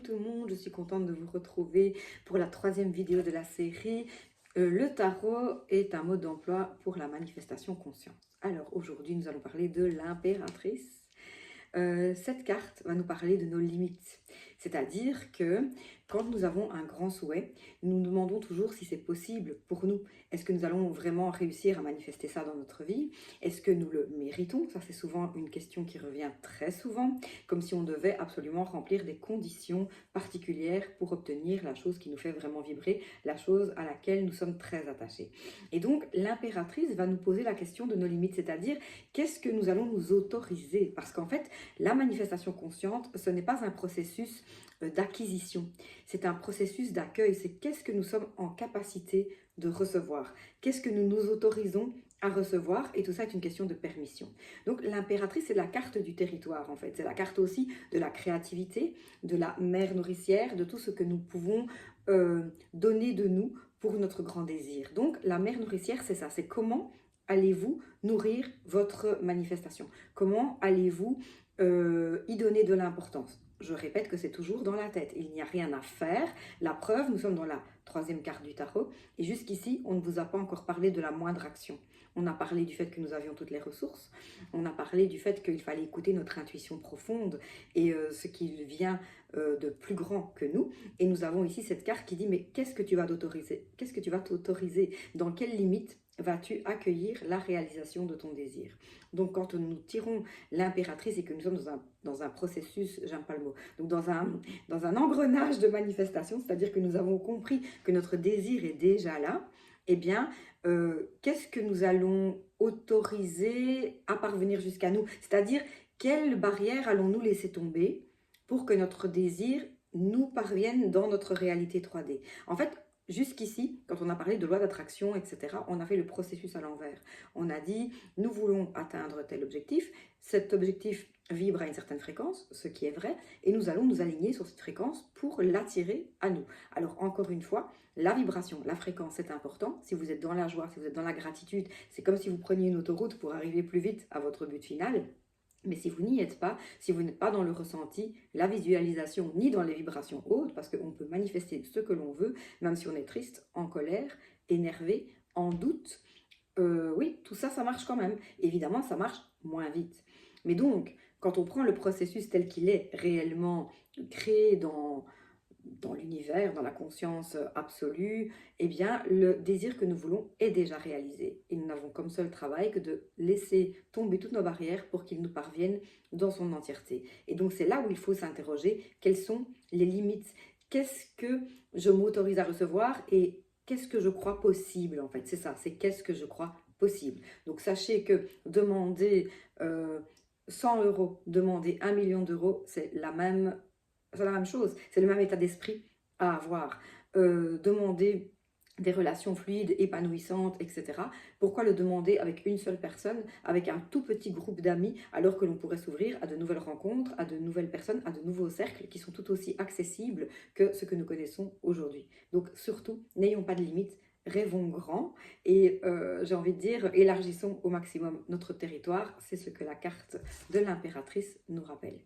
tout le monde, je suis contente de vous retrouver pour la troisième vidéo de la série. Le tarot est un mode d'emploi pour la manifestation consciente. Alors aujourd'hui nous allons parler de l'impératrice. Cette carte va nous parler de nos limites. C'est-à-dire que quand nous avons un grand souhait, nous nous demandons toujours si c'est possible pour nous. Est-ce que nous allons vraiment réussir à manifester ça dans notre vie? Est-ce que nous le méritons? Ça, c'est souvent une question qui revient très souvent, comme si on devait absolument remplir des conditions particulières pour obtenir la chose qui nous fait vraiment vibrer, la chose à laquelle nous sommes très attachés. Et donc, l'impératrice va nous poser la question de nos limites, c'est-à-dire qu'est-ce que nous allons nous autoriser? Parce qu'en fait, la manifestation consciente, ce n'est pas un processus d'acquisition, c'est un processus d'accueil, c'est qu'est-ce que nous sommes en capacité de recevoir, qu'est-ce que nous nous autorisons à recevoir, et tout ça est une question de permission. Donc l'impératrice, c'est la carte du territoire en fait, c'est la carte aussi de la créativité, de la mère nourricière, de tout ce que nous pouvons donner de nous pour notre grand désir. Donc la mère nourricière, c'est ça, c'est comment allez-vous nourrir votre manifestation, comment allez-vous y donner de l'importance. Je répète que c'est toujours dans la tête, il n'y a rien à faire. La preuve, nous sommes dans la troisième carte du tarot et jusqu'ici, on ne vous a pas encore parlé de la moindre action. On a parlé du fait que nous avions toutes les ressources, on a parlé du fait qu'il fallait écouter notre intuition profonde et ce qui vient de plus grand que nous. Et nous avons ici cette carte qui dit, mais qu'est-ce que tu vas t'autoriser? Qu'est-ce que tu vas t'autoriser? Dans quelles limites vas-tu accueillir la réalisation de ton désir? Donc quand nous tirons l'impératrice et que nous sommes dans un processus, j'aime pas le mot, donc dans un engrenage de manifestation, c'est-à-dire que nous avons compris que notre désir est déjà là, eh bien, qu'est-ce que nous allons autoriser à parvenir jusqu'à nous? C'est-à-dire, quelles barrières allons-nous laisser tomber pour que notre désir nous parvienne dans notre réalité 3D? En fait, jusqu'ici, quand on a parlé de loi d'attraction, etc., on a fait le processus à l'envers. On a dit, nous voulons atteindre tel objectif, cet objectif vibre à une certaine fréquence, ce qui est vrai, et nous allons nous aligner sur cette fréquence pour l'attirer à nous. Alors encore une fois, la vibration, la fréquence, c'est important. Si vous êtes dans la joie, si vous êtes dans la gratitude, c'est comme si vous preniez une autoroute pour arriver plus vite à votre but final. Mais si vous n'y êtes pas, si vous n'êtes pas dans le ressenti, la visualisation, ni dans les vibrations hautes, parce qu'on peut manifester ce que l'on veut, même si on est triste, en colère, énervé, en doute, oui, tout ça, ça marche quand même. Évidemment, ça marche moins vite. Mais donc, quand on prend le processus tel qu'il est réellement créé dans l'univers, dans la conscience absolue, eh bien, le désir que nous voulons est déjà réalisé. Et nous n'avons comme seul travail que de laisser tomber toutes nos barrières pour qu'il nous parvienne dans son entièreté. Et donc, c'est là où il faut s'interroger, quelles sont les limites? Qu'est-ce que je m'autorise à recevoir et qu'est-ce que je crois possible, en fait? C'est ça, c'est qu'est-ce que je crois possible. Donc, sachez que demander 100 €, demander 1 million d'euros, c'est la même chose, c'est le même état d'esprit à avoir. Demander des relations fluides, épanouissantes, etc. Pourquoi le demander avec une seule personne, avec un tout petit groupe d'amis, alors que l'on pourrait s'ouvrir à de nouvelles rencontres, à de nouvelles personnes, à de nouveaux cercles qui sont tout aussi accessibles que ce que nous connaissons aujourd'hui. Donc surtout, n'ayons pas de limites, rêvons grand et j'ai envie de dire, élargissons au maximum notre territoire. C'est ce que la carte de l'impératrice nous rappelle.